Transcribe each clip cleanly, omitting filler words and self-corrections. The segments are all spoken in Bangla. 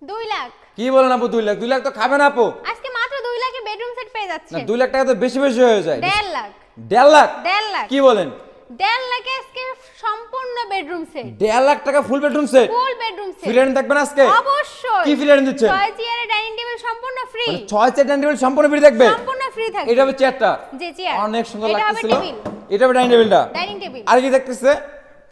2 লাখ। কি বলেন আপু 2 লাখ? 2 লাখ তো খাবে না আপু। আজকে মাত্র 2 লাখে বেডরুম সেট পেয়ে না যাচ্ছে। 2 লাখ টাকা তো বেশি বেশি হয়ে যায়। 1.5 লাখ। 1.5 লাখ? 1.5 লাখ। কি বলেন? 1.5 লাখে আজকে সম্পূর্ণ বেডরুম সেট। 1.5 লাখ টাকা full bedroom set? Full bedroom set. Free rent থাকবে না আজকে? অবশ্যই। কি ফ্রি রেন্ট দিচ্ছেন? 6 চেয়ারের ডাইনিং টেবিল সম্পূর্ণ ফ্রি। মানে 6 চেয়ার ডাইনিং টেবিল সম্পূর্ণ ফ্রি থাকবে? সম্পূর্ণ ফ্রি থাকবে। এটা হবে চেয়ারটা? জি চেয়ার। অনেক সুন্দর এটা হবে লাগতেছিল। টেবিল। এটা হবে ডাইনিং টেবিলটা? Dining table. আর কি দেখতেছে?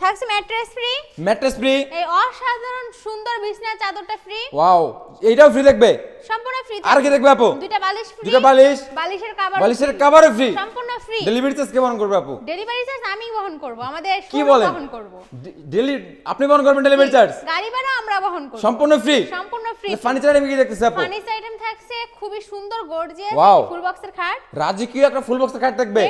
থাকছে ম্যাট্রেস ফ্রি। Mattress free? এই অসাধারণ সুন্দর বিছানার চাদরটা ফ্রি। ওয়াও, এইটাও ফ্রি থাকবে? সম্পূর্ণ ফ্রি। আর কি দেখবে আপু? দুইটা বালিশ ফ্রি। দুটো বালিশ? বালিশের কভার। বালিশের কভারও ফ্রি? সম্পূর্ণ ফ্রি। ডেলিভারি চার্জ কে বহন করবে আপু? ডেলিভারি চার্জ আমি বহন করব, আমাদের কি শোরুম বলেন? বহন করব। আপনি বহন করবেন ডেলিভারি চার্জ? গাড়ি ভাড়া আমরা বহন করব। সম্পূর্ণ ফ্রি? সম্পূর্ণ ফ্রি। ফার্নিচার আইটেম কি দেখতেছে আপু? ফার্নিচার আইটেম থাকছে খুবই সুন্দর গর্জিয়াস Wow. ফুল বক্সের খাট। রাজকীয় একটা ফুল বক্সের খাট থাকবে?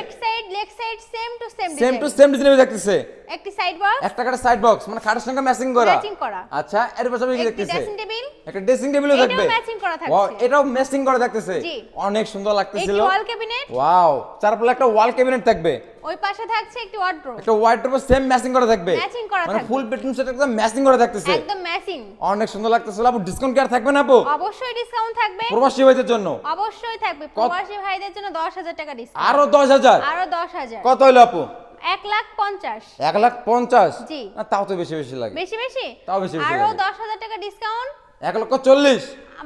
Leg side same to same same to same design দেখতেছে? একটি সাইড বক্স। একটা কাটা সাইড বক্স মানে খাটের সঙ্গে ম্যাচিং করা? ম্যাচিং করা। আচ্ছা, এর পাশাপাশি কি একটি দেখতেছে? Dressing table. একটা ড্রেসিং টেবিলও এটাও থাকবে? ম্যাচিং করা থাকছে। ওয়াও, এটাও ম্যাচিং করা থাকতেছে? জি। অনেক সুন্দর একটি লাগতেছিল। ওয়াল ক্যাবিনেট। ওয়াও, চারপাশে একটা ওয়াল ক্যাবিনেট থাকবে? ওই পাশে থাকছে একটি ওয়ার্ড্রোব। একটা ওয়ার্ডরোব সেম ম্যাচিং করা থাকবে? ম্যাচিং করা মানে থাকবে। ফুল বেডরুম সেট একদম ম্যাচিং করা থাকতেছে? একদম ম্যাচিং। অনেক সুন্দর লাগতেছিল আপু। ডিসকাউন্ট কি আর থাকবে না আপু? অবশ্যই ডিসকাউন্ট থাকবে। প্রবাসী ভাইদের জন্য? অবশ্যই থাকবে। প্রবাসী ভাইদের জন্য 10,000 টাকা ডিসকাউন্ট। আরো 10,000? আরো 10,000। কত হলো আপু? 1,50,000। 1,50,000? জি। না তাও তো বেশি বেশি লাগে। বেশি বেশি? তাও বেশি বেশি আরো লাগে। 10,000 টাকা ডিসকাউন্ট। 1,40,000?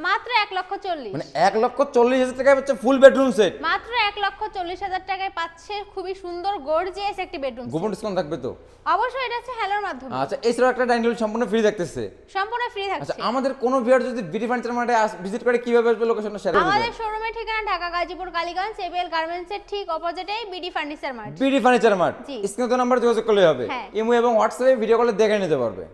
মাত্র 1,40,000। মানে 1,40,000 টাকায় হচ্ছে ফুল বেডরুম সেট? মাত্র 1,40,000 টাকায় পাচ্ছে খুবই সুন্দর গর্জিয়াস একটি বেডরুম গোপন ডিসকাউন্ট থাকবে তো? অবশ্যই এটা হচ্ছে হ্যালোর মাধ্যমে। আচ্ছা, এছাড়াও একটা ডাইনিং টেবিল সম্পূর্ণ ফ্রি থাকতেছে? সম্পূর্ণ ফ্রি আচ্ছা, থাকছে। আমাদের কোনো ভিউয়ার যদি বিডি ফার্নিচার মার্টে ভিজিট করে কিভাবে আসবে লোকেশনটা শেয়ার করে আমাদের দিবেন? শোরুমের ঠিকানা ঢাকা গাজীপুর কালীগঞ্জ এবিএল গার্মেন্টসের ঠিক অপোজিটেই BD furniture mart. BD furniture mart. জি। স্ক্রিনে তো নাম্বার যোগাযোগ করলেই হবে। হ্যাঁ। ইমো এবং হোয়াটসঅ্যাপে ভিডিও কলে দেখে নিতে পারবে।